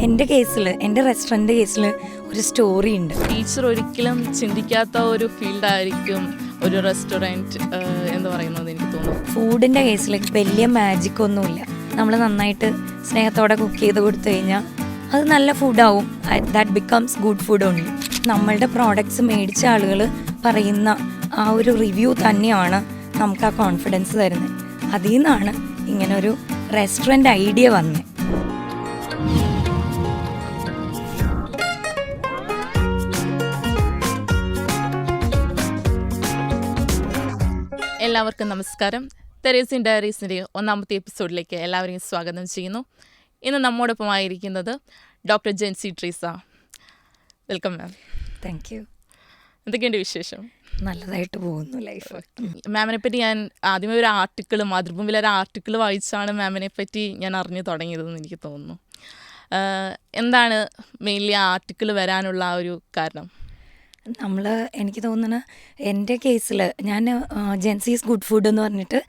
എൻ്റെ കേസിൽ, എൻ്റെ റെസ്റ്റോറൻറ്റ് കേസിൽ ഒരു സ്റ്റോറി ഉണ്ട്. ടീച്ചർ ഒരിക്കലും ചിന്തിക്കാത്ത ഒരു ഫീൽഡായിരിക്കും ഒരു റെസ്റ്റോറൻറ്റ് എന്ന് പറയുന്നത് എനിക്ക് തോന്നുന്നു. ഫുഡിൻ്റെ കേസിൽ വലിയ മാജിക് ഒന്നുമില്ല. നമ്മൾ നന്നായിട്ട് സ്നേഹത്തോടെ കുക്ക് ചെയ്ത് കൊടുത്തു കഴിഞ്ഞാൽ അത് നല്ല ഫുഡാവും. That becomes good food only. നമ്മളുടെ പ്രോഡക്റ്റ്സ് മേടിച്ച ആളുകൾ പറയുന്ന ആ ഒരു റിവ്യൂ തന്നെയാണ് നമുക്ക് ആ കോൺഫിഡൻസ് തരുന്നത്. അതിൽ നിന്നാണ് ഇങ്ങനൊരു റെസ്റ്റോറൻറ്റ് ഐഡിയ വന്നത്. എല്ലാവർക്കും നമസ്കാരം. തെരേസിൻ ഡയറീസിൻ്റെ ഒന്നാമത്തെ എപ്പിസോഡിലേക്ക് എല്ലാവരെയും സ്വാഗതം ചെയ്യുന്നു. ഇന്ന് നമ്മോടൊപ്പമായിരിക്കുന്നത് doctor Jency Treesa. Welcome ma'am. Thank you. എന്തൊക്കെയുണ്ട് വിശേഷം? നല്ലതായിട്ട് പോകുന്നു ലൈഫ്. മാമിനെ പറ്റി ഞാൻ ആദ്യമേ ഒരു ആർട്ടിക്കിൾ, മാതൃഭൂമിയിലെ ഒരു ആർട്ടിക്കിൾ വായിച്ചാണ് മാമിനെ പറ്റി ഞാൻ അറിഞ്ഞു തുടങ്ങിയതെന്ന് എനിക്ക് തോന്നുന്നു. എന്താണ് മെയിൻലി ആ ആർട്ടിക്കിൾ വരാനുള്ള ആ ഒരു കാരണം? എനിക്ക് തോന്നുന്നു എൻ്റെ കേസിൽ ഞാൻ ജെൻസീസ് ഗുഡ് ഫുഡ് എന്ന് പറഞ്ഞിട്ട്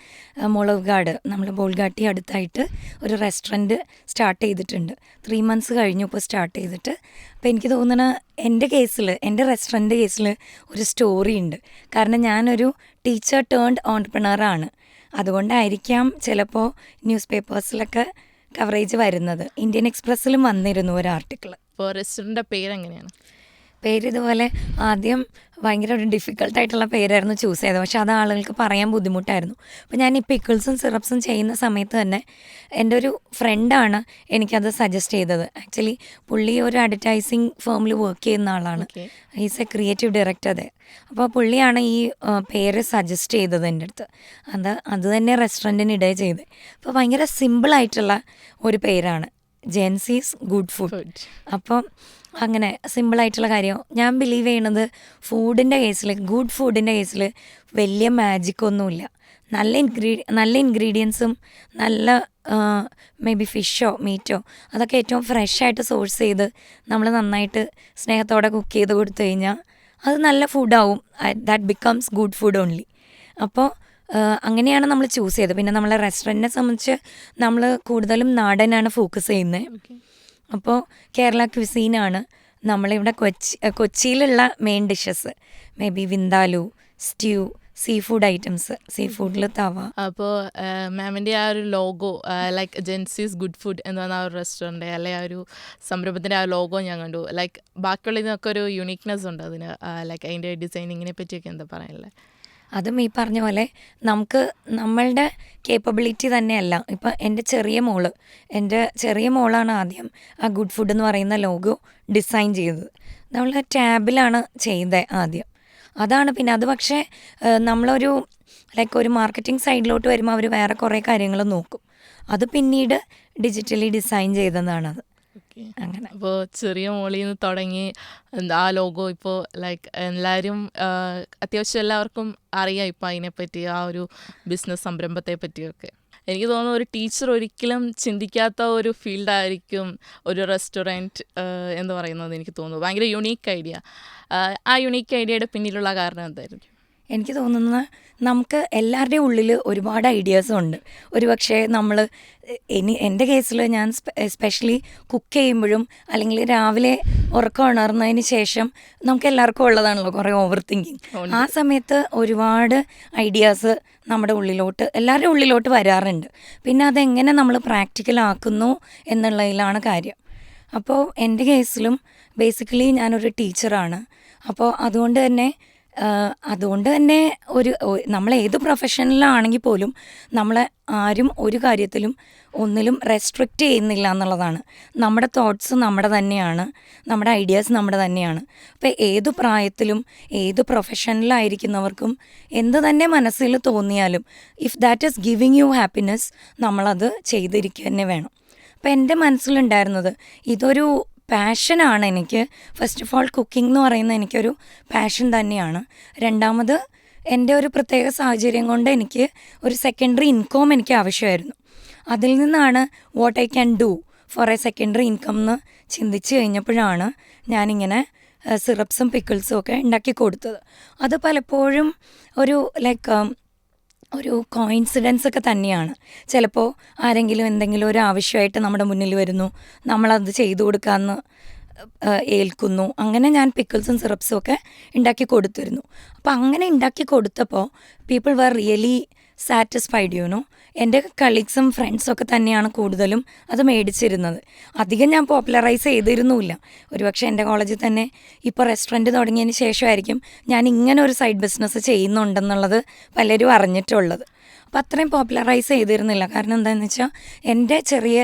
മുളകാട് നമ്മൾ ബോൾഗാട്ടി അടുത്തായിട്ട് ഒരു റെസ്റ്റോറൻറ്റ് സ്റ്റാർട്ട് ചെയ്തിട്ടുണ്ട്. 3 months കഴിഞ്ഞു ഇപ്പോൾ സ്റ്റാർട്ട് ചെയ്തിട്ട്. അപ്പോൾ എനിക്ക് തോന്നുന്നു എൻ്റെ കേസിൽ, എൻ്റെ റെസ്റ്റോറൻറ്റ് കേസിൽ ഒരു സ്റ്റോറി ഉണ്ട്. കാരണം ഞാനൊരു ടീച്ചർ ടേൺഡ് ഓൺട്രപ്രണറാണ്. അതുകൊണ്ടായിരിക്കാം ചിലപ്പോൾ ന്യൂസ് പേപ്പേഴ്സിലൊക്കെ കവറേജ് വരുന്നത്. ഇന്ത്യൻ എക്സ്പ്രസ്സിലും വന്നിരുന്നു ഒരു ആർട്ടിക്കിൾ. ഇപ്പോൾ റെസ്റ്റോറൻറ്റിൻ്റെ പേരെങ്ങനെയാണ്? പേര് ഇതുപോലെ ആദ്യം ഭയങ്കര ഒരു ഡിഫിക്കൽട്ടായിട്ടുള്ള പേരായിരുന്നു ചൂസ് ചെയ്തത്. പക്ഷെ അത് ആളുകൾക്ക് പറയാൻ ബുദ്ധിമുട്ടായിരുന്നു. അപ്പോൾ ഞാൻ ഈ പിക്കിൾസും സിറപ്സും ചെയ്യുന്ന സമയത്ത് തന്നെ എൻ്റെ ഒരു ഫ്രണ്ടാണ് എനിക്കത് സജസ്റ്റ് ചെയ്തത്. ആക്ച്വലി പുള്ളി ഒരു അഡ്വർടൈസിങ് ഫേമിൽ വർക്ക് ചെയ്യുന്ന ആളാണ്. ഈസ് എ ക്രിയേറ്റീവ് ഡയറക്ടർ അതെ. അപ്പോൾ പുള്ളിയാണ് ഈ പേര് സജസ്റ്റ് ചെയ്തത് എൻ്റെ അടുത്ത്. അത് തന്നെ റെസ്റ്റോറൻറ്റിന് ഇടേ ചെയ്തത്. അപ്പോൾ ഭയങ്കര സിമ്പിളായിട്ടുള്ള ഒരു പേരാണ്, ജെൻസീസ് ഗുഡ് ഫുഡ്. അപ്പം അങ്ങനെ സിമ്പിളായിട്ടുള്ള കാര്യം. ഞാൻ ബിലീവ് ചെയ്യണത് ഫുഡിൻ്റെ കേസിൽ, ഗുഡ് ഫുഡിൻ്റെ കേസിൽ വലിയ മാജിക് ഒന്നുമില്ല. നല്ല ഇൻഗ്രീഡിയൻസും നല്ല മേ ബി ഫിഷോ മീറ്റോ അതൊക്കെ ഏറ്റവും ഫ്രഷായിട്ട് സോഴ്സ് ചെയ്ത് നമ്മൾ നന്നായിട്ട് സ്നേഹത്തോടെ കുക്ക് ചെയ്ത് കൊടുത്തു കഴിഞ്ഞാൽ അത് നല്ല ഫുഡാവും. That becomes good food only. അപ്പോൾ അങ്ങനെയാണ് നമ്മൾ ചൂസ് ചെയ്തത്. പിന്നെ നമ്മളെ റെസ്റ്റോറൻറ്റിനെ സംബന്ധിച്ച് നമ്മൾ കൂടുതലും നാടനാണ് ഫോക്കസ് ചെയ്യുന്നത്. അപ്പോൾ കേരള ക്വിസീനാണ് നമ്മളിവിടെ. കൊച്ചിയിലുള്ള main dishes may be vindaloo, stew, sea food items, sea ഫുഡിൽ തവ. അപ്പോൾ മാമിൻ്റെ ആ ഒരു logo, like Jency's good food എന്ന് പറഞ്ഞ ആ ഒരു റെസ്റ്റോറൻറ്റ് അല്ലെ ആ ഒരു സംരംഭത്തിൻ്റെ ആ ലോഗോ ഞാൻ കണ്ടു. ലൈക്ക് ബാക്കിയുള്ള ഇതിനൊക്കെ ഒരു യുണീക്നെസ് ഉണ്ട് അതിന്. ലൈക്ക് അതിൻ്റെ ഡിസൈനിങ്ങിനെ പറ്റിയൊക്കെ എന്താ പറയാനുള്ളത്? അതും ഈ പറഞ്ഞ പോലെ നമുക്ക് നമ്മളുടെ കേപ്പബിലിറ്റി തന്നെയല്ല. ഇപ്പം എൻ്റെ ചെറിയ മോളാണ് ആദ്യം ആ ഗുഡ് ഫുഡ് എന്ന് പറയുന്ന ലോഗോ ഡിസൈൻ ചെയ്തത്. നമ്മൾ ടാബിലാണ് ചെയ്തത് ആദ്യം. അതാണ് പിന്നെ അത്. പക്ഷേ നമ്മളൊരു ഒരു മാർക്കറ്റിംഗ് സൈഡിലോട്ട് വരുമ്പോൾ അവർ വേറെ കുറേ കാര്യങ്ങൾ നോക്കും. അത് പിന്നീട് ഡിജിറ്റലി ഡിസൈൻ ചെയ്തതാണത്. അങ്ങനെ. അപ്പോൾ ചെറിയ മോളിൽ നിന്ന് തുടങ്ങി ആ ലോഗോ ഇപ്പോൾ ലൈക്ക് എല്ലാവരും, അത്യാവശ്യം എല്ലാവർക്കും അറിയാം ഇപ്പോൾ അതിനെപ്പറ്റി, ആ ഒരു ബിസിനസ് സംരംഭത്തെ പറ്റിയൊക്കെ. എനിക്ക് തോന്നുന്നു ഒരു ടീച്ചർ ഒരിക്കലും ചിന്തിക്കാത്ത ഒരു ഫീൽഡായിരിക്കും ഒരു റെസ്റ്റോറൻറ്റ് എന്ന് പറയുന്നത് എനിക്ക് തോന്നുന്നു. ഭയങ്കര യുണീക്ക് ഐഡിയ. ആ യുണീക്ക് ഐഡിയയുടെ പിന്നിലുള്ള കാരണം എന്തായിരിക്കും? എനിക്ക് തോന്നുന്നത് നമുക്ക് എല്ലാവരുടെയും ഉള്ളിൽ ഒരുപാട് ഐഡിയാസും ഉണ്ട്. ഒരുപക്ഷെ എൻ്റെ കേസിൽ ഞാൻ എസ്പെഷ്യലി കുക്ക് ചെയ്യുമ്പോഴും അല്ലെങ്കിൽ രാവിലെ ഉറക്കം ഉണർന്നതിന് ശേഷം നമുക്ക് എല്ലാവർക്കും ഉള്ളതാണല്ലോ കുറേ ഓവർ തിങ്കിങ്. ആ സമയത്ത് ഒരുപാട് ഐഡിയാസ് നമ്മുടെ എല്ലാവരുടെ ഉള്ളിലോട്ട് വരാറുണ്ട്. പിന്നെ അതെങ്ങനെ നമ്മൾ പ്രാക്ടിക്കലാക്കുന്നു എന്നുള്ളതിലാണ് കാര്യം. അപ്പോൾ എൻ്റെ കേസിലും ബേസിക്കലി ഞാനൊരു ടീച്ചറാണ്. അപ്പോൾ അതുകൊണ്ട് തന്നെ നമ്മൾ ഏത് പ്രൊഫഷനിലാണെങ്കിൽ പോലും നമ്മളെ ആരും ഒരു കാര്യത്തിലും ഒന്നിലും റെസ്ട്രിക്റ്റ് ചെയ്യുന്നില്ല എന്നുള്ളതാണ്. നമ്മുടെ തോട്ട്സ് നമ്മുടെ തന്നെയാണ്, നമ്മുടെ ഐഡിയാസ് നമ്മുടെ തന്നെയാണ്. അപ്പോൾ ഏതു പ്രായത്തിലും ഏത് പ്രൊഫഷനിലായിരിക്കുന്നവർക്കും എന്ത് തന്നെ മനസ്സിൽ തോന്നിയാലും if that is giving you happiness, നമ്മളത് ചെയ്തിരിക്കുക തന്നെ വേണം. അപ്പോൾ എൻ്റെ മനസ്സിലുണ്ടായിരുന്നത് ഇതൊരു പാഷനാണ് എനിക്ക്. ഫസ്റ്റ് ഓഫ് ഓൾ കുക്കിംഗ് എന്ന് പറയുന്നത് എനിക്കൊരു പാഷൻ തന്നെയാണ്. രണ്ടാമത് എൻ്റെ ഒരു പ്രത്യേക സാഹചര്യം കൊണ്ട് എനിക്ക് ഒരു സെക്കൻഡറി ഇൻകം എനിക്ക് ആവശ്യമായിരുന്നു. അതിൽ നിന്നാണ് what I can do for A secondary income എന്ന് ചിന്തിച്ച് കഴിഞ്ഞപ്പോഴാണ് ഞാനിങ്ങനെ സിറപ്സും പിക്കിൾസും ഒക്കെ ഉണ്ടാക്കി കൊടുത്തത്. അത് പലപ്പോഴും ഒരു ഒരു കോയിൻസിഡൻസ് ഒക്കെ തന്നെയാണ്. ചിലപ്പോൾ ആരെങ്കിലും എന്തെങ്കിലും ഒരു ആവശ്യമായിട്ട് നമ്മുടെ മുന്നിൽ വരുന്നു, നമ്മളത് ചെയ്തു കൊടുക്കാമെന്ന് ഏൽക്കുന്നു. അങ്ങനെ ഞാൻ പിക്കിൾസും സിറപ്സും ഒക്കെ ഉണ്ടാക്കി കൊടുത്തിരുന്നു. അപ്പോൾ അങ്ങനെ ഉണ്ടാക്കി കൊടുത്തപ്പോൾ പീപ്പിൾ വർ റിയലി സാറ്റിസ്ഫൈഡ്. എൻ്റെ കളീഗ്സും ഫ്രണ്ട്സും ഒക്കെ തന്നെയാണ് കൂടുതലും അത് മേടിച്ചിരുന്നത്. അധികം ഞാൻ പോപ്പുലറൈസ് ചെയ്തിരുന്നുമില്ല. ഒരുപക്ഷെ എൻ്റെ കോളേജിൽ തന്നെ ഇപ്പോൾ റെസ്റ്റോറൻറ്റ് തുടങ്ങിയതിന് ശേഷമായിരിക്കും ഞാൻ ഇങ്ങനെ ഒരു സൈഡ് ബിസിനസ് ചെയ്യുന്നുണ്ടെന്നുള്ളത് പലരും അറിഞ്ഞിട്ടുള്ളത്. അപ്പോൾ അത്രയും പോപ്പുലറൈസ് ചെയ്തിരുന്നില്ല. കാരണം എന്താണെന്ന് വെച്ചാൽ എൻ്റെ ചെറിയ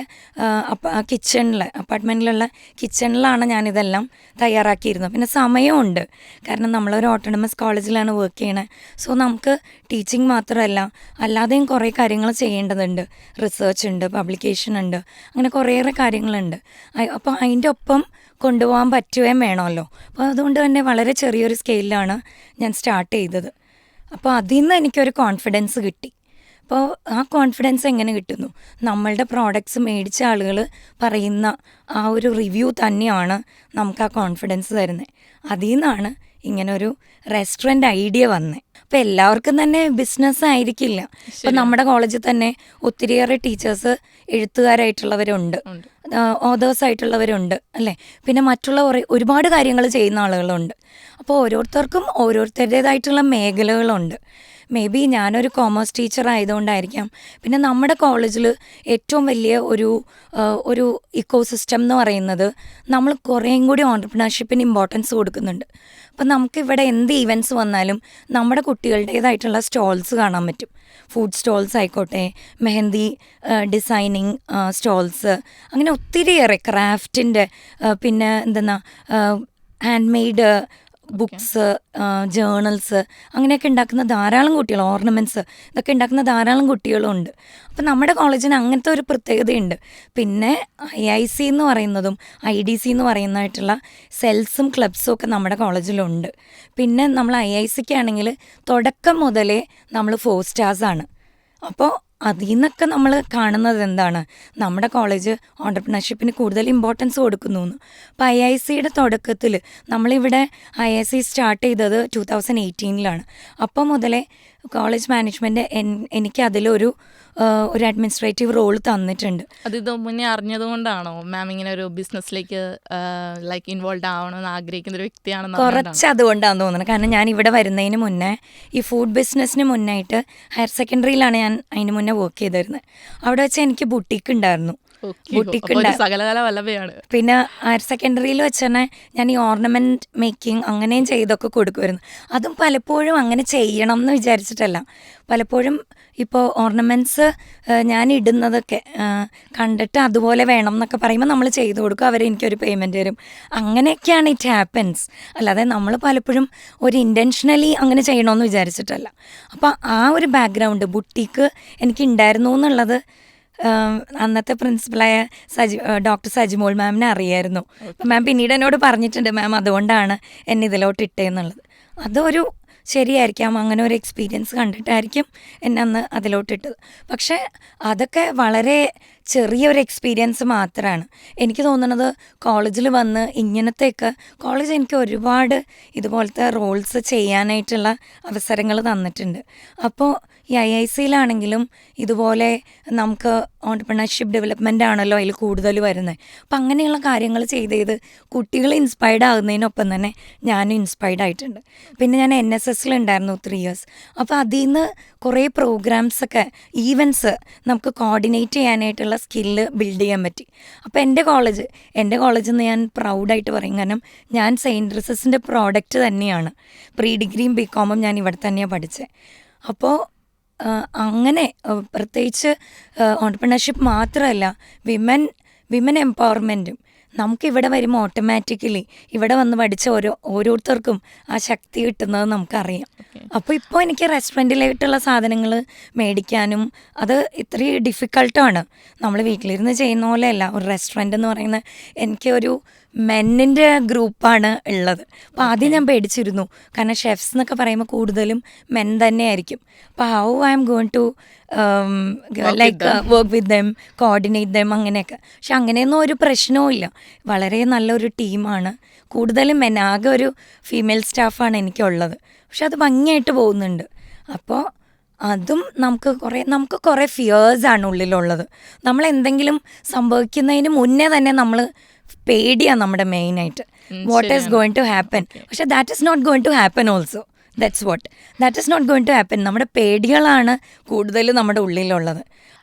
അപ്പാർട്ട്മെൻറ്റിലുള്ള കിച്ചണിലാണ് ഞാനിതെല്ലാം തയ്യാറാക്കിയിരുന്നത്. പിന്നെ സമയമുണ്ട്, കാരണം നമ്മളൊരു ഓട്ടോണമസ് കോളേജിലാണ് വർക്ക് ചെയ്യണത്. സോ നമുക്ക് ടീച്ചിങ് മാത്രമല്ല അല്ലാതെയും കുറേ കാര്യങ്ങൾ ചെയ്യേണ്ടതുണ്ട്. റിസർച്ച് ഉണ്ട്, പബ്ലിക്കേഷൻ ഉണ്ട്, അങ്ങനെ കുറേയേറെ കാര്യങ്ങളുണ്ട്. അപ്പോൾ അതിൻ്റെ ഒപ്പം കൊണ്ടുപോകാൻ പറ്റുകയും വേണമല്ലോ. അപ്പോൾ അതുകൊണ്ട് തന്നെ വളരെ ചെറിയൊരു സ്കെയിലാണ് ഞാൻ സ്റ്റാർട്ട് ചെയ്തത്. അപ്പോൾ അതിൽ നിന്ന് എനിക്കൊരു കോൺഫിഡൻസ് കിട്ടി. അപ്പോൾ ആ കോൺഫിഡൻസ് എങ്ങനെ കിട്ടുന്നു? നമ്മളുടെ പ്രോഡക്റ്റ്സ് മേടിച്ച ആളുകൾ പറയുന്ന ആ ഒരു റിവ്യൂ തന്നെയാണ് നമുക്ക് ആ കോൺഫിഡൻസ് തരുന്നത്. അതിൽ നിന്നാണ് ഇങ്ങനൊരു റെസ്റ്റോറൻറ്റ് ഐഡിയ വന്നത്. അപ്പോൾ എല്ലാവർക്കും തന്നെ ബിസിനസ് ആയിരിക്കില്ല. ഇപ്പം നമ്മുടെ കോളേജിൽ തന്നെ ഒത്തിരിയേറെ ടീച്ചേഴ്സ് എഴുത്തുകാരായിട്ടുള്ളവരുണ്ട്, ഓതേഴ്സായിട്ടുള്ളവരുണ്ട് അല്ലേ. പിന്നെ മറ്റുള്ള ഒരുപാട് കാര്യങ്ങൾ ചെയ്യുന്ന ആളുകളുണ്ട്. അപ്പോൾ ഓരോരുത്തർക്കും ഓരോരുത്തരുടേതായിട്ടുള്ള മേഖലകളുണ്ട്. മേ ബി ഞാനൊരു കോമേഴ്സ് ടീച്ചർ ആയതുകൊണ്ടായിരിക്കാം. പിന്നെ നമ്മുടെ കോളേജിൽ ഏറ്റവും വലിയ ഒരു ഇക്കോ സിസ്റ്റം എന്ന് പറയുന്നത് നമ്മൾ കുറേയും കൂടി ഓൺട്രപ്രണർഷിപ്പിന് ഇമ്പോർട്ടൻസ് കൊടുക്കുന്നുണ്ട്. അപ്പം നമുക്കിവിടെ എന്ത് ഈവൻറ്റ്സ് വന്നാലും നമ്മുടെ കുട്ടികളുടേതായിട്ടുള്ള സ്റ്റോൾസ് കാണാൻ പറ്റും. ഫുഡ് സ്റ്റോൾസ് ആയിക്കോട്ടെ, മെഹന്തി ഡിസൈനിങ് സ്റ്റോൾസ്, അങ്ങനെ ഒത്തിരിയേറെ ക്രാഫ്റ്റിൻ്റെ, പിന്നെ ഹാൻഡ് മെയ്ഡ് ബുക്സ്, ജേണൽസ്, അങ്ങനെയൊക്കെ ഉണ്ടാക്കുന്ന ധാരാളം കുട്ടികൾ, ഓർണമെൻറ്റ്സ്, ഇതൊക്കെ ഉണ്ടാക്കുന്ന ധാരാളം കുട്ടികളുണ്ട്. അപ്പം നമ്മുടെ കോളേജിന് അങ്ങനത്തെ ഒരു പ്രത്യേകതയുണ്ട്. പിന്നെ IIC എന്ന് പറയുന്നതും IDC എന്ന് പറയുന്നതായിട്ടുള്ള സെൽസും ക്ലബ്സും ഒക്കെ നമ്മുടെ കോളേജിലുണ്ട്. പിന്നെ നമ്മൾ IICക്ക് ആണെങ്കിൽ തുടക്കം മുതലേ നമ്മൾ 4 സ്റ്റാർസാണ്. അപ്പോൾ അതിൽ നിന്നൊക്കെ നമ്മൾ കാണുന്നത് എന്താണ്? നമ്മുടെ കോളേജ് ഓൺട്രപ്രണർഷിപ്പിന് കൂടുതൽ ഇമ്പോർട്ടൻസ് കൊടുക്കുന്നു എന്ന്. അപ്പോൾ IICയുടെ തുടക്കത്തിൽ നമ്മളിവിടെ IIC സ്റ്റാർട്ട് ചെയ്തത് 2018 അപ്പോൾ മുതലേ കോളേജ് മാനേജ്മെൻറ്റ് എനിക്ക് അതിലൊരു അഡ്മിനിസ്ട്രേറ്റീവ് റോൾ തന്നിട്ടുണ്ട്. അത് മുന്നേ അറിഞ്ഞത് കൊണ്ടാണോ മാം ഇങ്ങനെ ഒരു ബിസിനസ്സിലേക്ക് ലൈക്ക് ഇൻവോൾവ് ആവണമെന്ന് ആഗ്രഹിക്കുന്ന ഒരു വ്യക്തിയാണെന്ന്? കുറച്ച് അതുകൊണ്ടാണെന്ന് തോന്നുന്നത്. കാരണം ഞാൻ ഇവിടെ വരുന്നതിന് മുന്നേ ഈ ഫുഡ് ബിസിനസ്സിന് മുന്നായിട്ട് ഹയർ സെക്കൻഡറിയിലാണ് ഞാൻ അതിന് മുന്നേ വർക്ക് ചെയ്തിരുന്നത്. അവിടെ വെച്ച് എനിക്ക് ബുട്ടീക്ക് ഉണ്ടായിരുന്നു. പിന്നെ ഹയർ സെക്കൻഡറിയിൽ വെച്ച് തന്നെ ഞാൻ ഈ ഓർണമെൻറ്റ് മേക്കിംഗ് അങ്ങനെയും ചെയ്തൊക്കെ കൊടുക്കുമായിരുന്നു. അതും പലപ്പോഴും അങ്ങനെ ചെയ്യണം എന്ന് വിചാരിച്ചിട്ടല്ല. പലപ്പോഴും ഇപ്പോൾ ഓർണമെൻറ്റ്സ് ഞാൻ ഇടുന്നതൊക്കെ കണ്ടിട്ട് അതുപോലെ വേണം എന്നൊക്കെ പറയുമ്പോൾ നമ്മൾ ചെയ്തു കൊടുക്കും, അവരെനിക്കൊരു പേയ്മെൻറ്റ് തരും. അങ്ങനെയൊക്കെയാണ് ഇറ്റ് ഹാപ്പൻസ്. അല്ലാതെ നമ്മൾ പലപ്പോഴും ഒരു ഇൻറ്റൻഷനലി അങ്ങനെ ചെയ്യണമെന്ന് വിചാരിച്ചിട്ടല്ല. അപ്പോൾ ആ ഒരു ബാക്ക്ഗ്രൗണ്ട് ബുട്ടീക്ക് എനിക്ക് ഉണ്ടായിരുന്നു എന്നുള്ളത് അന്നത്തെ പ്രിൻസിപ്പളായ ഡോക്ടർ സജിമോൾ മാമിനെ അറിയായിരുന്നു. അപ്പം മാം പിന്നീട് എന്നോട് പറഞ്ഞിട്ടുണ്ട്, മാം അതുകൊണ്ടാണ് എന്നെ ഇതിലോട്ട് ഇട്ടേന്നുള്ളത്. അതൊരു ശരിയായിരിക്കാം, അങ്ങനെ ഒരു എക്സ്പീരിയൻസ് കണ്ടിട്ടായിരിക്കും എന്നെ അന്ന് അതിലോട്ടിട്ടത്. പക്ഷേ അതൊക്കെ വളരെ ചെറിയൊരു എക്സ്പീരിയൻസ് മാത്രമാണ്. എനിക്ക് തോന്നുന്നത് കോളേജിൽ വന്ന് ഇങ്ങനത്തെയൊക്കെ കോളേജ് എനിക്ക് ഒരുപാട് ഇതുപോലത്തെ റോൾസ് ചെയ്യാനായിട്ടുള്ള അവസരങ്ങൾ തന്നിട്ടുണ്ട്. അപ്പോൾ ഈ IICയിലാണെങ്കിലും ഇതുപോലെ നമുക്ക് ഓൺട്രപ്രണർഷിപ്പ് ഡെവലപ്മെൻ്റ് ആണല്ലോ അതിൽ കൂടുതൽ വരുന്നത്. അപ്പം അങ്ങനെയുള്ള കാര്യങ്ങൾ ചെയ്ത് കുട്ടികൾ ഇൻസ്പയർഡ് ആകുന്നതിനൊപ്പം തന്നെ ഞാനും ഇൻസ്പയർഡ് ആയിട്ടുണ്ട്. പിന്നെ ഞാൻ NSSലുണ്ടായിരുന്നു 3 years. അപ്പോൾ അതിൽ നിന്ന് കുറേ പ്രോഗ്രാംസൊക്കെ ഈവൻറ്റ്സ് നമുക്ക് കോർഡിനേറ്റ് ചെയ്യാനായിട്ടുള്ള സ്കില്ല് ബിൽഡ് ചെയ്യാൻ പറ്റി. അപ്പോൾ എൻ്റെ കോളേജിൽ നിന്ന് ഞാൻ പ്രൗഡായിട്ട് പറയും. കാരണം ഞാൻ സെയിൻറ്റ് റിസസിൻ്റെ പ്രോഡക്റ്റ് തന്നെയാണ്. പ്രീ ഡിഗ്രിയും BCom ഞാൻ ഇവിടെ തന്നെയാണ് പഠിച്ചത്. അപ്പോൾ അങ്ങനെ പ്രത്യേകിച്ച് ഓൺട്രപ്രണർഷിപ്പ് മാത്രമല്ല, വിമൻ എംപവർമെൻറ്റും നമുക്കിവിടെ വരുമ്പോൾ ഓട്ടോമാറ്റിക്കലി ഇവിടെ വന്ന് പഠിച്ച ഓരോരുത്തർക്കും ആ ശക്തി കിട്ടുന്നത് നമുക്കറിയാം. അപ്പോൾ ഇപ്പോൾ എനിക്ക് റെസ്റ്റോറൻറ്റിലായിട്ടുള്ള സാധനങ്ങൾ മേടിക്കാനും അത് ഇത്രയും ഡിഫിക്കൾട്ടാണ്. നമ്മൾ വീട്ടിലിരുന്ന് ചെയ്യുന്ന പോലെയല്ല. ഒരു റെസ്റ്റോറൻറ്റ് എന്ന് പറയുന്നത് എനിക്ക് ഒരു മെന്നിൻ്റെ ഗ്രൂപ്പാണ് ഉള്ളത്. അപ്പോൾ ആദ്യം ഞാൻ പേടിച്ചിരുന്നു, കാരണം ഷെഫ്സ് എന്നൊക്കെ പറയുമ്പോൾ കൂടുതലും മെൻ തന്നെയായിരിക്കും. അപ്പോൾ how I am going to like work with them, coordinate them, അങ്ങനെയൊക്കെ. പക്ഷെ അങ്ങനെയൊന്നും ഒരു പ്രശ്നവും ഇല്ല. വളരെ നല്ലൊരു ടീമാണ്. കൂടുതലും മെൻ, ആകെ ഒരു ഫീമെയിൽ സ്റ്റാഫാണ് എനിക്കുള്ളത്. പക്ഷെ അത് ഭംഗിയായിട്ട് പോകുന്നുണ്ട്. അപ്പോൾ അതും നമുക്ക് കുറേ ഫിയേഴ്സാണ് ഉള്ളിലുള്ളത്. നമ്മളെന്തെങ്കിലും സംഭവിക്കുന്നതിന് മുന്നേ തന്നെ നമ്മൾ പേടിയാണ് നമ്മുടെ മെയിനായിട്ട്. What is going to happen. പക്ഷെ that is not going to happen also. That is not going to happen. നമ്മുടെ പേടികളാണ് കൂടുതൽ നമ്മുടെ ഉള്ളിലുള്ളത്.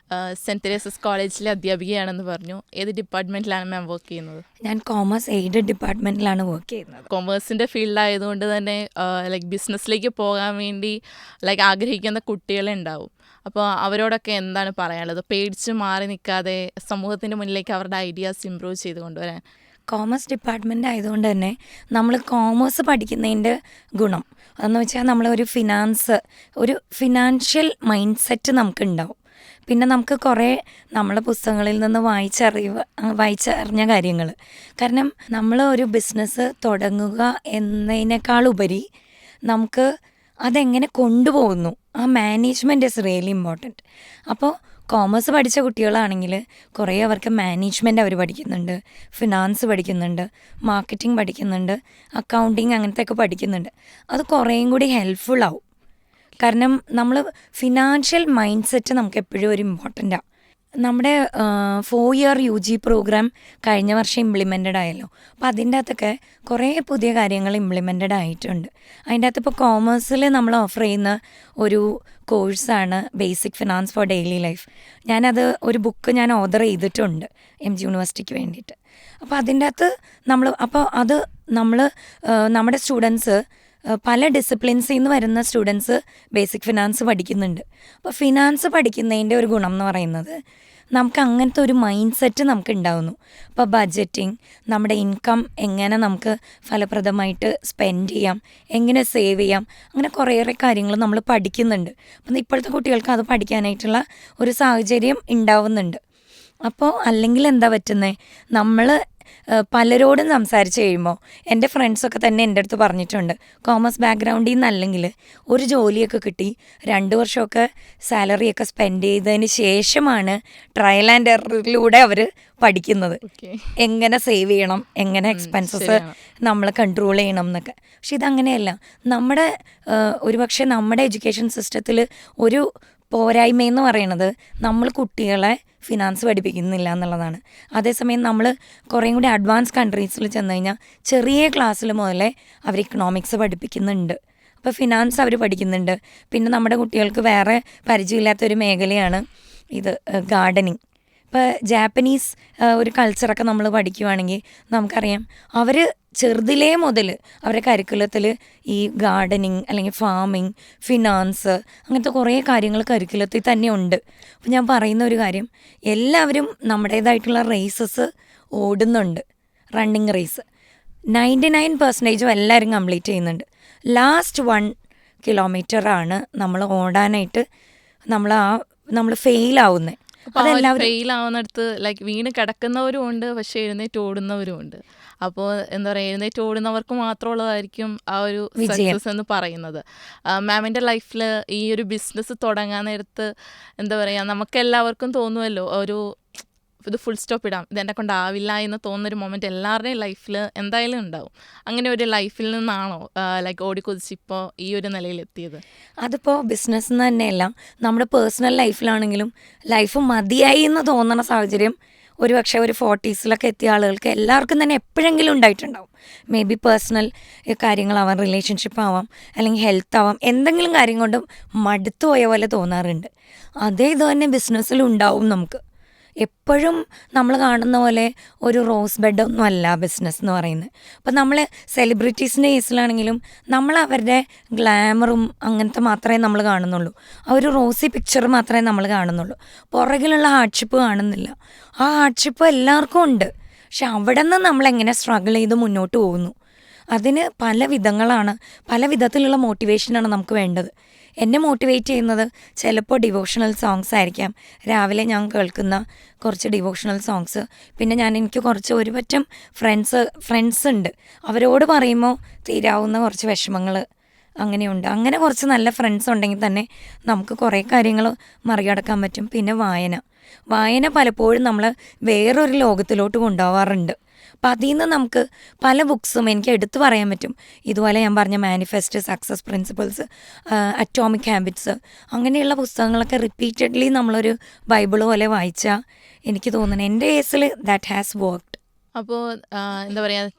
സെൻറ്റ് തെരേസസ് കോളേജിലെ അധ്യാപികയാണെന്ന് പറഞ്ഞു. ഏത് ഡിപ്പാർട്ട്മെൻറ്റിലാണ് മാം വർക്ക് ചെയ്യുന്നത്? ഞാൻ കോമേഴ്സ് എയ്ഡഡ് ഡിപ്പാർട്ട്മെൻറ്റിലാണ് വർക്ക് ചെയ്യുന്നത്. കൊമേഴ്സിൻ്റെ ഫീൽഡായതുകൊണ്ട് തന്നെ ലൈക്ക് ബിസിനസ്സിലേക്ക് പോകാൻ വേണ്ടി ലൈക്ക് ആഗ്രഹിക്കുന്ന കുട്ടികളുണ്ടാവും. അപ്പോൾ അവരോടൊക്കെ എന്താണ് പറയാനുള്ളത്? പേടിച്ച് മാറി നിൽക്കാതെ സമൂഹത്തിൻ്റെ മുന്നിലേക്ക് അവരുടെ ഐഡിയാസ് ഇമ്പ്രൂവ് ചെയ്ത് കൊണ്ടുവരാൻ. കോമേഴ്സ് ഡിപ്പാർട്ട്മെൻ്റ് ആയതുകൊണ്ട് തന്നെ നമ്മൾ കോമേഴ്സ് പഠിക്കുന്നതിൻ്റെ ഗുണം അതെന്ന് വെച്ചാൽ നമ്മളൊരു ഫിനാൻഷ്യൽ മൈൻഡ് സെറ്റ് നമുക്കുണ്ടാവും. പിന്നെ നമുക്ക് കുറേ നമ്മളെ പുസ്തകങ്ങളിൽ നിന്ന് വായിച്ചറിഞ്ഞ കാര്യങ്ങൾ. കാരണം നമ്മൾ ഒരു ബിസിനസ് തുടങ്ങുക എന്നതിനേക്കാളുപരി നമുക്ക് അതെങ്ങനെ കൊണ്ടുപോകുന്നു, ആ മാനേജ്മെൻറ്റ് ഇസ് റിയലി ഇമ്പോർട്ടൻറ്റ്. അപ്പോൾ കോമേഴ്സ് പഠിച്ച കുട്ടികളാണെങ്കിൽ കുറേ അവർക്ക് മാനേജ്മെൻറ്റ് അവർ പഠിക്കുന്നുണ്ട്, ഫിനാൻസ് പഠിക്കുന്നുണ്ട്, മാർക്കറ്റിംഗ് പഠിക്കുന്നുണ്ട്, അക്കൗണ്ടിങ് അങ്ങനത്തെയൊക്കെ പഠിക്കുന്നുണ്ട്. അത് കുറേയും കൂടി ഹെൽപ്ഫുള്ളാവും. കാരണം നമ്മൾ ഫിനാൻഷ്യൽ മൈൻഡ് സെറ്റ് നമുക്ക് എപ്പോഴും ഒരു ഇമ്പോർട്ടൻ്റാണ്. നമ്മുടെ 4 ഇയർ UG പ്രോഗ്രാം കഴിഞ്ഞ വർഷം ഇംപ്ലിമെൻറ്റഡ് ആയല്ലോ. അപ്പോൾ അതിൻ്റെ അകത്തൊക്കെ കുറേ പുതിയ കാര്യങ്ങൾ ഇംപ്ലിമെൻറ്റഡ് ആയിട്ടുണ്ട്. അതിൻ്റെ അകത്ത് ഇപ്പോൾ കോമേഴ്സിൽ നമ്മൾ ഓഫർ ചെയ്യുന്ന ഒരു കോഴ്സാണ് basic finance for daily life. ഞാനത് ഒരു ബുക്ക് ഞാൻ ഓർഡർ ചെയ്തിട്ടുണ്ട് MG യൂണിവേഴ്സിറ്റിക്ക് വേണ്ടിയിട്ട്. അപ്പോൾ അതിൻ്റെ അകത്ത് നമ്മുടെ സ്റ്റുഡൻസ് പല ഡിസിപ്ലിൻസിൽ നിന്ന് വരുന്ന സ്റ്റുഡൻസ് ബേസിക് ഫിനാൻസ് പഠിക്കുന്നുണ്ട്. അപ്പോൾ ഫിനാൻസ് പഠിക്കുന്നതിൻ്റെ ഒരു ഗുണം എന്ന് പറയുന്നത് നമുക്ക് അങ്ങനത്തെ ഒരു മൈൻഡ് സെറ്റ് നമുക്ക് ഉണ്ടാവുന്നു. അപ്പോൾ ബഡ്ജറ്റിങ്, നമ്മുടെ ഇൻകം എങ്ങനെ നമുക്ക് ഫലപ്രദമായിട്ട് സ്പെൻഡ് ചെയ്യാം, എങ്ങനെ സേവ് ചെയ്യാം, അങ്ങനെ കുറേയേറെ കാര്യങ്ങൾ നമ്മൾ പഠിക്കുന്നുണ്ട്. അപ്പം ഇപ്പോഴത്തെ കുട്ടികൾക്ക് അത് പഠിക്കാനായിട്ടുള്ള ഒരു സാഹചര്യം ഉണ്ടാവുന്നുണ്ട്. അപ്പോൾ അല്ലെങ്കിൽ എന്താ പറ്റുന്നത്, നമ്മൾ പലരോടും സംസാരിച്ച് കഴിയുമ്പോൾ എൻ്റെ ഫ്രണ്ട്സൊക്കെ തന്നെ എൻ്റെ അടുത്ത് പറഞ്ഞിട്ടുണ്ട്, കോമേഴ്സ് ബാക്ക്ഗ്രൗണ്ടിൽ നിന്നല്ലെങ്കിൽ ഒരു ജോലിയൊക്കെ കിട്ടി 2 വർഷമൊക്കെ സാലറിയൊക്കെ സ്പെൻഡ് ചെയ്തതിന് ശേഷമാണ് ട്രയൽ ആൻഡ് എററിലൂടെ അവർ പഠിക്കുന്നത്, എങ്ങനെ സേവ് ചെയ്യണം, എങ്ങനെ എക്സ്പെൻസസ് നമ്മൾ കൺട്രോൾ ചെയ്യണം എന്നൊക്കെ. പക്ഷെ ഇതങ്ങനെയല്ല. ഒരുപക്ഷെ നമ്മുടെ എഡ്യൂക്കേഷൻ സിസ്റ്റത്തിൽ ഒരു പോരായ്മയെന്ന് പറയണത് നമ്മൾ കുട്ടികളെ ഫിനാൻസ് പഠിപ്പിക്കുന്നില്ല എന്നുള്ളതാണ്. അതേസമയം നമ്മൾ കുറേയും കൂടി അഡ്വാൻസ് കൺട്രീസിൽ ചെന്ന് കഴിഞ്ഞാൽ ചെറിയ ക്ലാസ്സിൽ മുതലേ അവർ ഇക്കണോമിക്സ് പഠിപ്പിക്കുന്നുണ്ട്. അപ്പോൾ ഫിനാൻസ് അവർ പഠിക്കുന്നുണ്ട്. പിന്നെ നമ്മുടെ കുട്ടികൾക്ക് വേറെ പരിചയമില്ലാത്തൊരു മേഖലയാണ് ഇത് ഗാർഡനിങ്. ഇപ്പോൾ ജാപ്പനീസ് ഒരു കൾച്ചറൊക്കെ നമ്മൾ പഠിക്കുവാണെങ്കിൽ നമുക്കറിയാം അവർ ചെറുതിലേ മുതൽ അവരുടെ കരിക്കുലത്തിൽ ഈ ഗാർഡനിങ് അല്ലെങ്കിൽ ഫാമിങ്, ഫിനാൻസ് അങ്ങനത്തെ കുറേ കാര്യങ്ങൾ കരിക്കുലത്തിൽ തന്നെ ഉണ്ട്. അപ്പോൾ ഞാൻ പറയുന്ന ഒരു കാര്യം, എല്ലാവരും നമ്മുടേതായിട്ടുള്ള റേസസ് ഓടുന്നുണ്ട്. റണ്ണിങ് റേസ് 99% എല്ലാവരും കംപ്ലീറ്റ് ചെയ്യുന്നുണ്ട്. ലാസ്റ്റ് 1 കിലോമീറ്ററാണ് നമ്മൾ ഓടാനായിട്ട് നമ്മൾ ഫെയിലാവുന്നത്. ഫെയിലാവുന്നിടത്ത് ലൈക്ക് വീണ് കിടക്കുന്നവരും ഉണ്ട്, പക്ഷെ എഴുന്നേറ്റ് ഓടുന്നവരും ഉണ്ട്. അപ്പോൾ എന്താ പറയുക, എഴുന്നേറ്റ് ഓടുന്നവർക്ക് മാത്രമുള്ളതായിരിക്കും ആ ഒരു സക്സസ് എന്ന് പറയുന്നത്. മാമിൻ്റെ ലൈഫിൽ ഈ ഒരു ബിസിനസ് തുടങ്ങാൻ നേരത്ത് എന്താ പറയുക, നമുക്കെല്ലാവർക്കും തോന്നുമല്ലോ ഇത് ഫുൾ സ്റ്റോപ്പ് ഇടാം, ഇതെന്നെ കൊണ്ടാവില്ല എന്ന് തോന്നുന്നൊരു മൊമെൻറ്റ് എല്ലാവരുടെയും ലൈഫിൽ എന്തായാലും ഉണ്ടാവും. അങ്ങനെ ഒരു ലൈഫിൽ നിന്നാണോ ലൈക്ക് ഓടിക്കൊതിച്ചിപ്പോൾ ഈ ഒരു നിലയിലെത്തിയത്? അതിപ്പോൾ ബിസിനസ് എന്ന് തന്നെയല്ല, നമ്മുടെ പേഴ്സണൽ ലൈഫിലാണെങ്കിലും ലൈഫ് മതിയായി എന്ന് തോന്നുന്ന സാഹചര്യം ഒരുപക്ഷെ ഒരു 40s എത്തിയ ആളുകൾക്ക് എല്ലാവർക്കും തന്നെ എപ്പോഴെങ്കിലും ഉണ്ടായിട്ടുണ്ടാവും. മേ ബി പേഴ്സണൽ കാര്യങ്ങളാവാം, റിലേഷൻഷിപ്പ് ആവാം, അല്ലെങ്കിൽ ഹെൽത്ത് ആവാം, എന്തെങ്കിലും കാര്യം കൊണ്ട് മടുത്തു പോയ പോലെ തോന്നാറുണ്ട്. അതേ ഇത് തന്നെ ബിസിനസ്സിലും ഉണ്ടാവും. നമുക്ക് എപ്പോഴും നമ്മൾ കാണുന്ന പോലെ ഒരു റോസ് ബെഡൊന്നും അല്ല ബിസിനസ് എന്ന് പറയുന്നത്. അപ്പം നമ്മൾ സെലിബ്രിറ്റീസിൻ്റെ കേസിലാണെങ്കിലും നമ്മൾ അവരുടെ ഗ്ലാമറും അങ്ങനത്തെ മാത്രമേ നമ്മൾ കാണുന്നുള്ളൂ. ആ ഒരു റോസി പിക്ചർ മാത്രമേ നമ്മൾ കാണുന്നുള്ളൂ. പുറകിലുള്ള ഹാർഡ്ഷിപ്പ് കാണുന്നില്ല. ആ ഹാർഡ്ഷിപ്പ് എല്ലാവർക്കും ഉണ്ട്. പക്ഷെ അവിടെ നിന്ന് നമ്മളെങ്ങനെ സ്ട്രഗിൾ ചെയ്ത് മുന്നോട്ട് പോകുന്നു, അതിന് പല വിധങ്ങളാണ്, പല വിധത്തിലുള്ള മോട്ടിവേഷനാണ് നമുക്ക് വേണ്ടത്. എന്നെ മോട്ടിവേറ്റ് ചെയ്യുന്നത് ചിലപ്പോൾ ഡിവോഷണൽ സോങ്സ് ആയിരിക്കാം. രാവിലെ ഞാൻ കേൾക്കുന്ന കുറച്ച് ഡിവോഷണൽ സോങ്സ്. പിന്നെ എനിക്ക് കുറച്ച് ഒരുപറ്റം ഫ്രണ്ട്സ് ഉണ്ട്. അവരോട് പറയുമ്പോൾ തീരാവുന്ന കുറച്ച് വിഷമങ്ങൾ അങ്ങനെയുണ്ട്. അങ്ങനെ കുറച്ച് നല്ല ഫ്രണ്ട്സ് ഉണ്ടെങ്കിൽ തന്നെ നമുക്ക് കുറേ കാര്യങ്ങൾ മറികടക്കാൻ പറ്റും. പിന്നെ വായന പലപ്പോഴും നമ്മൾ വേറൊരു ലോകത്തിലോട്ട് കൊണ്ടുപോകാറുണ്ട്. അപ്പം അതിൽ നിന്ന് നമുക്ക് പല ബുക്സും എനിക്ക് എടുത്തു പറയാൻ പറ്റും. ഇതുപോലെ ഞാൻ പറഞ്ഞ manifest, success principles, atomic habits, അങ്ങനെയുള്ള പുസ്തകങ്ങളൊക്കെ റിപ്പീറ്റഡ്ലി നമ്മളൊരു ബൈബിൾ പോലെ വായിച്ചാൽ എനിക്ക് തോന്നുന്നു എൻ്റെ കേസിൽ ദാറ്റ് ഹാസ് വർക്ക്ഡ്. അപ്പോൾ എന്താ പറയുക,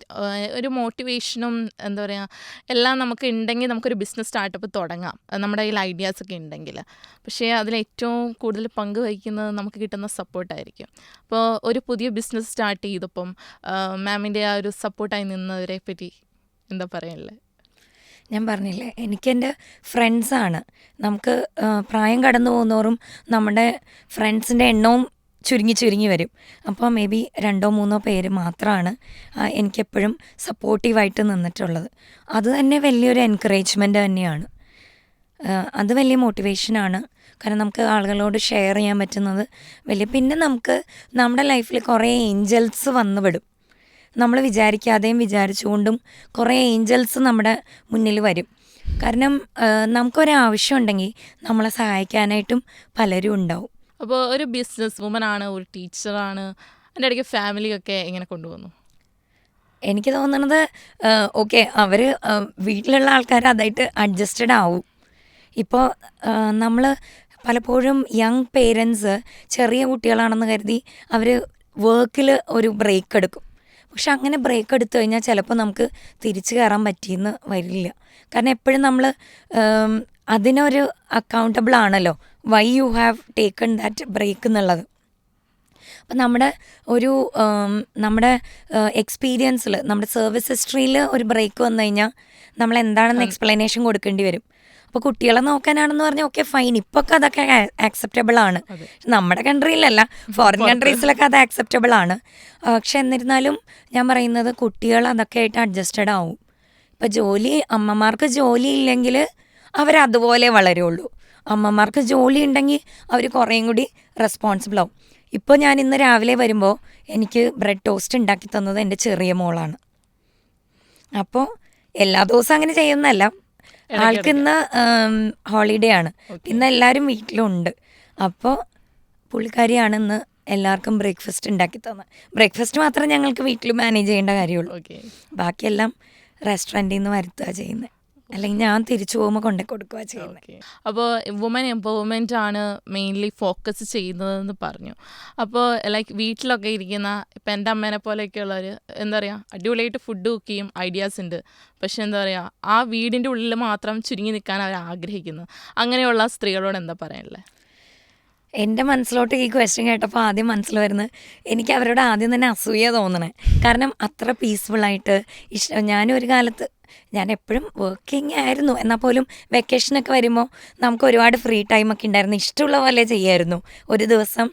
ഒരു മോട്ടിവേഷനും എന്താ പറയുക എല്ലാം നമുക്ക് ഉണ്ടെങ്കിൽ നമുക്കൊരു ബിസിനസ് സ്റ്റാർട്ടപ്പ് തുടങ്ങാം, നമ്മുടെ കയ്യിൽ ഐഡിയാസൊക്കെ ഉണ്ടെങ്കിൽ. പക്ഷേ അതിലേറ്റവും കൂടുതൽ പങ്ക് വഹിക്കുന്നത് നമുക്ക് കിട്ടുന്ന സപ്പോർട്ടായിരിക്കും. അപ്പോൾ ഒരു പുതിയ ബിസിനസ് സ്റ്റാർട്ട് ചെയ്തപ്പം മാമിൻ്റെ ആ ഒരു സപ്പോർട്ടായി നിന്നവരെ പറ്റി എന്താ പറയാനുള്ളത്? ഞാൻ പറഞ്ഞില്ലേ, എനിക്കെൻ്റെ ഫ്രണ്ട്സാണ്. നമുക്ക് പ്രായം കടന്നു പോകുന്നോറും നമ്മുടെ ഫ്രണ്ട്സിൻ്റെ എണ്ണവും ചുരുങ്ങി വരും. അപ്പോൾ മേ ബി 2-3 പേര് മാത്രമാണ് എനിക്കെപ്പോഴും സപ്പോർട്ടീവായിട്ട് നിന്നിട്ടുള്ളത്. അത് തന്നെ വലിയൊരു എൻകറേജ്മെൻറ്റ് തന്നെയാണ്. അത് വലിയ മോട്ടിവേഷനാണ്. കാരണം നമുക്ക് ആളുകളോട് ഷെയർ ചെയ്യാൻ പറ്റുന്നത് പിന്നെ നമുക്ക് നമ്മുടെ ലൈഫിൽ കുറേ ഏഞ്ചൽസ് വന്നു വിടും. നമ്മൾ വിചാരിക്കാതെയും വിചാരിച്ചുകൊണ്ടും കുറേ ഏഞ്ചൽസ് നമ്മുടെ മുന്നിൽ വരും. കാരണം നമുക്കൊരാവശ്യം ഉണ്ടെങ്കിൽ നമ്മളെ സഹായിക്കാനായിട്ടും പലരും ഉണ്ടാവും. അപ്പോൾ ഒരു ബിസിനസ് വുമനാണ്, ഒരു ടീച്ചറാണ്, അതിൻ്റെ ഇടയ്ക്ക് ഫാമിലിയൊക്കെ എങ്ങനെ കൊണ്ടുപോകുന്നു? എനിക്ക് തോന്നുന്നത് ഓക്കെ, അവർ വീട്ടിലുള്ള ആൾക്കാർ അതായിട്ട് അഡ്ജസ്റ്റഡ് ആവും. ഇപ്പോൾ നമ്മൾ പലപ്പോഴും യങ് പേരൻസ് ചെറിയ കുട്ടികളാണെന്ന് കരുതി അവർ വർക്കിൽ ഒരു ബ്രേക്ക് എടുക്കും. പക്ഷെ അങ്ങനെ ബ്രേക്ക് എടുത്തു കഴിഞ്ഞാൽ ചിലപ്പോൾ നമുക്ക് തിരിച്ചു കയറാൻ പറ്റിയെന്ന് വരില്ല. കാരണം എപ്പോഴും നമ്മൾ അതിനൊരു അക്കൗണ്ടബിൾ ആണല്ലോ, why you have taken that break എന്നുള്ളത്. അപ്പം നമ്മുടെ എക്സ്പീരിയൻസിൽ, നമ്മുടെ സർവീസ് ഹിസ്റ്ററിയിൽ ഒരു ബ്രേക്ക് വന്നു കഴിഞ്ഞാൽ നമ്മൾ എന്താണെന്ന് എക്സ്പ്ലനേഷൻ കൊടുക്കേണ്ടി വരും. അപ്പോൾ കുട്ടികളെ നോക്കാനാണെന്ന് പറഞ്ഞാൽ ഓക്കെ ഫൈൻ, ഇപ്പോൾ ഒക്കെ അതൊക്കെ ആക്സെപ്റ്റബിൾ ആണ്. നമ്മുടെ കൺട്രിയിലല്ല, ഫോറിൻ കൺട്രീസിലൊക്കെ അത് ആക്സെപ്റ്റബിൾ ആണ്. പക്ഷെ എന്നിരുന്നാലും ഞാൻ പറയുന്നത് കുട്ടികൾ അതൊക്കെ ആയിട്ട് അഡ്ജസ്റ്റഡ് ആവും. ഇപ്പോൾ അമ്മമാർക്ക് ജോലി ഇല്ലെങ്കിൽ അവരതുപോലെ വളരുള്ളൂ. അമ്മമാർക്ക് ജോലി ഉണ്ടെങ്കിൽ അവർ കുറേയും കൂടി റെസ്പോൺസിബിൾ ആവും. ഇപ്പോൾ ഞാൻ ഇന്ന് രാവിലെ വരുമ്പോൾ എനിക്ക് ബ്രെഡ് ടോസ്റ്റ് ഉണ്ടാക്കി തന്നത് എൻ്റെ ചെറിയ മോളാണ്. അപ്പോൾ എല്ലാ ദിവസവും അങ്ങനെ ചെയ്യുന്നതല്ല, ആൾക്ക് ഇന്ന് ഹോളിഡേ ആണ്, ഇന്ന് എല്ലാവരും വീട്ടിലുണ്ട്. അപ്പോൾ പുള്ളിക്കാരിയാണ് ഇന്ന് എല്ലാവർക്കും ബ്രേക്ക്ഫാസ്റ്റ് ഉണ്ടാക്കി തന്നത്. ബ്രേക്ക്ഫാസ്റ്റ് മാത്രമേ ഞങ്ങൾക്ക് വീട്ടിൽ മാനേജ് ചെയ്യേണ്ട കാര്യമുള്ളൂ, ബാക്കിയെല്ലാം റെസ്റ്റോറൻറ്റിൽ നിന്ന് വരുത്തുക ചെയ്യുന്നത്, അല്ലെങ്കിൽ ഞാൻ തിരിച്ചു പോകുമ്പോൾ കൊണ്ടു കൊടുക്കുക ചെയ്യുന്നത്. അപ്പോൾ വുമൻ എംപവർമെൻ്റ് ആണ് മെയിൻലി ഫോക്കസ് ചെയ്യുന്നതെന്ന് പറഞ്ഞു. അപ്പോൾ ലൈക്ക് വീട്ടിലൊക്കെ ഇരിക്കുന്ന ഇപ്പം എൻ്റെ അമ്മേനെ പോലെയൊക്കെയുള്ളവർ എന്താ പറയുക, അടിപൊളിയായിട്ട് ഫുഡ് കുക്ക് ചെയ്യും, ഐഡിയാസ് ഉണ്ട്. പക്ഷെ എന്താ പറയുക, ആ വീടിൻ്റെ ഉള്ളിൽ മാത്രം ചുരുങ്ങി നിൽക്കാൻ അവർ ആഗ്രഹിക്കുന്നു. അങ്ങനെയുള്ള സ്ത്രീകളോട് എന്താ പറയാനുള്ളത്? എൻ്റെ മനസ്സിലോട്ട് ഈ ക്വസ്റ്റ്യൻ കേട്ടപ്പോൾ ആദ്യം മനസ്സിൽ വരുന്നത് എനിക്ക് അവരോട് ആദ്യം തന്നെ അസൂയ തോന്നണേ. കാരണം അത്ര പീസ്ഫുള്ളായിട്ട് ഞാനും ഒരു കാലത്ത് ഞാൻ എപ്പോഴും വർക്കിംഗ് ആയിരുന്നു, എന്നാൽ പോലും വെക്കേഷനൊക്കെ വരുമ്പോൾ നമുക്ക് ഒരുപാട് ഫ്രീ ടൈമൊക്കെ ഉണ്ടായിരുന്നു. ഇഷ്ടമുള്ള പോലെ ചെയ്യായിരുന്നു. ഒരു ദിവസം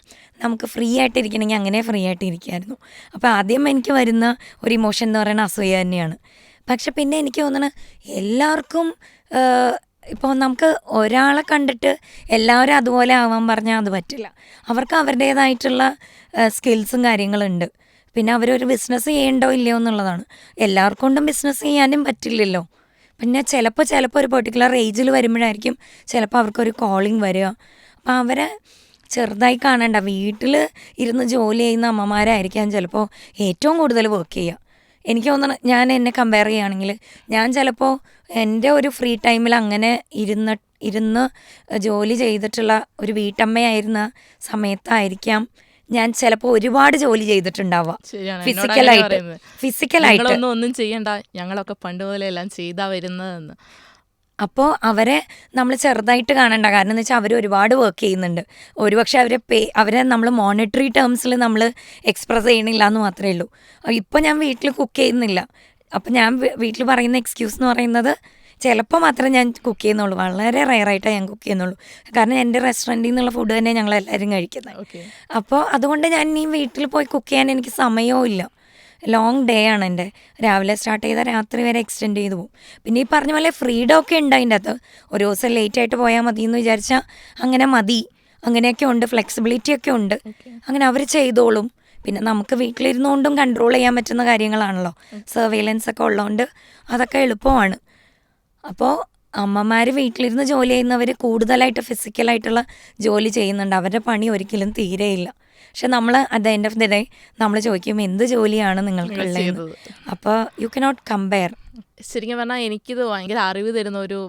നമുക്ക് ഫ്രീ ആയിട്ടിരിക്കണമെങ്കിൽ അങ്ങനെ ഫ്രീ ആയിട്ടിരിക്കുമായിരുന്നു. അപ്പോൾ ആദ്യം എനിക്ക് വരുന്ന ഒരു ഇമോഷൻ എന്ന് പറയുന്നത് അസൂയ തന്നെയാണ്. പക്ഷെ പിന്നെ എനിക്ക് തോന്നുന്നത് എല്ലാവർക്കും ഇപ്പോൾ നമുക്ക് ഒരാളെ കണ്ടിട്ട് എല്ലാവരും അതുപോലെ ആവാൻ പറഞ്ഞാൽ അത് പറ്റില്ല. അവർക്ക് അവരുടേതായിട്ടുള്ള സ്കിൽസും കാര്യങ്ങളുണ്ട്. പിന്നെ അവരൊരു ബിസിനസ് ചെയ്യണ്ടോ ഇല്ലയോ എന്നുള്ളതാണ്. എല്ലാവർക്കും കൊണ്ടും ബിസിനസ് ചെയ്യാനും പറ്റില്ലല്ലോ. പിന്നെ ചിലപ്പോൾ ഒരു പെർട്ടിക്കുലർ ഏജിൽ വരുമ്പോഴായിരിക്കും ചിലപ്പോൾ അവർക്കൊരു കോളിങ് വരിക. അപ്പോൾ അവരെ ചെറുതായി കാണണ്ട, വീട്ടിൽ ഇരുന്ന് ജോലി ചെയ്യുന്ന അമ്മമാരായിരിക്കാം ചിലപ്പോൾ ഏറ്റവും കൂടുതൽ വർക്ക് ചെയ്യുക. എനിക്ക് തോന്നുന്നു, ഞാൻ എന്നെ കമ്പയർ ചെയ്യുകയാണെങ്കിൽ ഞാൻ ചിലപ്പോൾ എൻ്റെ ഒരു ഫ്രീ ടൈമിൽ അങ്ങനെ ഇരുന്ന് ജോലി ചെയ്തിട്ടുള്ള ഒരു വീട്ടമ്മയായിരുന്ന സമയത്തായിരിക്കാം ഞാൻ ചിലപ്പോൾ ഒരുപാട് ജോലി ചെയ്തിട്ടുണ്ടാവുക ഫിസിക്കലായിട്ട്. ഒന്നും ചെയ്യണ്ട, ഞങ്ങളൊക്കെ പണ്ട് പോലെ എല്ലാം ചെയ്താ വരുന്നതെന്ന്. അപ്പോൾ അവരെ നമ്മൾ ചെറുതായിട്ട് കാണണ്ട. കാരണം എന്ന് വെച്ചാൽ അവർ ഒരുപാട് വർക്ക് ചെയ്യുന്നുണ്ട്. ഒരുപക്ഷെ അവരെ നമ്മൾ മോണിറ്ററി ടേംസിൽ നമ്മൾ എക്സ്പ്രസ് ചെയ്യണില്ല എന്ന് മാത്രമേ ഉള്ളൂ. ഇപ്പോൾ ഞാൻ വീട്ടിൽ കുക്ക് ചെയ്യുന്നില്ല. അപ്പം ഞാൻ വീട്ടിൽ പറയുന്ന എക്സ്ക്യൂസ് എന്ന് പറയുന്നത് ചിലപ്പോൾ മാത്രമേ ഞാൻ കുക്ക് ചെയ്യുന്നുള്ളൂ. വളരെ റെയറായിട്ടാണ് ഞാൻ കുക്ക് ചെയ്യുന്നുള്ളൂ. കാരണം എൻ്റെ റെസ്റ്റോറൻറ്റിൽ നിന്നുള്ള ഫുഡ് തന്നെ ഞങ്ങളെല്ലാവരും കഴിക്കുന്നത്. അപ്പോൾ അതുകൊണ്ട് ഞാൻ ഈ വീട്ടിൽ പോയി കുക്ക് ചെയ്യാൻ എനിക്ക് സമയവും ഇല്ല. ലോങ് ഡേ ആണ് എൻ്റെ. രാവിലെ സ്റ്റാർട്ട് ചെയ്താൽ രാത്രി വരെ എക്സ്റ്റെൻഡ് ചെയ്ത് പോകും. പിന്നെ ഈ പറഞ്ഞ പോലെ ഫ്രീഡം ഒക്കെ ഉണ്ട് അതിൻ്റെ അകത്ത്. ഒരു ദിവസം ലേറ്റായിട്ട് പോയാൽ മതി എന്ന് വിചാരിച്ചാൽ അങ്ങനെ മതി. അങ്ങനെയൊക്കെ ഉണ്ട്, ഫ്ലെക്സിബിലിറ്റി ഒക്കെ ഉണ്ട്. അങ്ങനെ അവർ ചെയ്തോളും. പിന്നെ നമുക്ക് വീട്ടിലിരുന്നുകൊണ്ടും കൺട്രോൾ ചെയ്യാൻ പറ്റുന്ന കാര്യങ്ങളാണല്ലോ, സർവൈലൻസ് ഒക്കെ ഉള്ളതുകൊണ്ട് അതൊക്കെ എളുപ്പമാണ്. അപ്പോൾ അമ്മമാർ വീട്ടിലിരുന്ന് ജോലി ചെയ്യുന്നവർ കൂടുതലായിട്ട് ഫിസിക്കലായിട്ടുള്ള ജോലി ചെയ്യുന്നുണ്ട്. അവരുടെ പണി ഒരിക്കലും തീരെയില്ല. പക്ഷെ നമ്മൾ at the end of the day നമ്മൾ ചോദിക്കും എന്ത് ജോലിയാണ് നിങ്ങൾ നിങ്ങൾക്കുള്ളതെന്ന്. ചെയ്തത്. അപ്പോൾ യു കനോട്ട് കമ്പയർ. ശരിക്കും പറഞ്ഞാൽ എനിക്കിത് ഭയങ്കര അറിവ് തരുന്ന ഒരു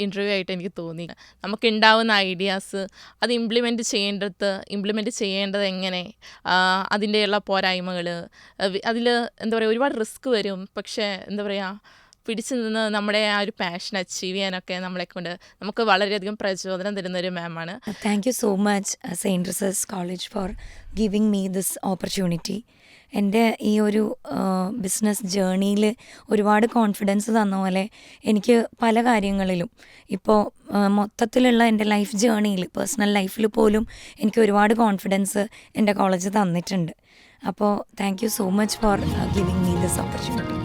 ഇൻ്റർവ്യൂ ആയിട്ട് എനിക്ക് തോന്നി. നമുക്കുണ്ടാവുന്ന ഐഡിയാസ് അത് ഇംപ്ലിമെൻറ്റ് ചെയ്യേണ്ടത് എങ്ങനെ, അതിൻ്റെയുള്ള പോരായ്മകൾ, അതിൽ എന്താ പറയുക, ഒരുപാട് റിസ്ക് വരും. പക്ഷേ എന്താ പറയുക, പിടിച്ചു നിന്ന് നമ്മുടെ ആ ഒരു പാഷൻ അച്ചീവ് ചെയ്യാനൊക്കെ നമുക്ക് വളരെയധികം പ്രചോദനം തരുന്നൊരു മാമാണ്. Thank you so much saint Teresa's college for giving me this opportunity. എൻ്റെ ഈ ഒരു ബിസിനസ് ജേർണിയിൽ ഒരുപാട് കോൺഫിഡൻസ് തന്ന പോലെ എനിക്ക് പല കാര്യങ്ങളിലും ഇപ്പോൾ മൊത്തത്തിലുള്ള എൻ്റെ ലൈഫ് ജേർണിയിൽ, പേഴ്സണൽ ലൈഫിൽ പോലും എനിക്ക് ഒരുപാട് കോൺഫിഡൻസ് എൻ്റെ കോളേജ് തന്നിട്ടുണ്ട്. അപ്പോൾ thank you so much for giving me this opportunity.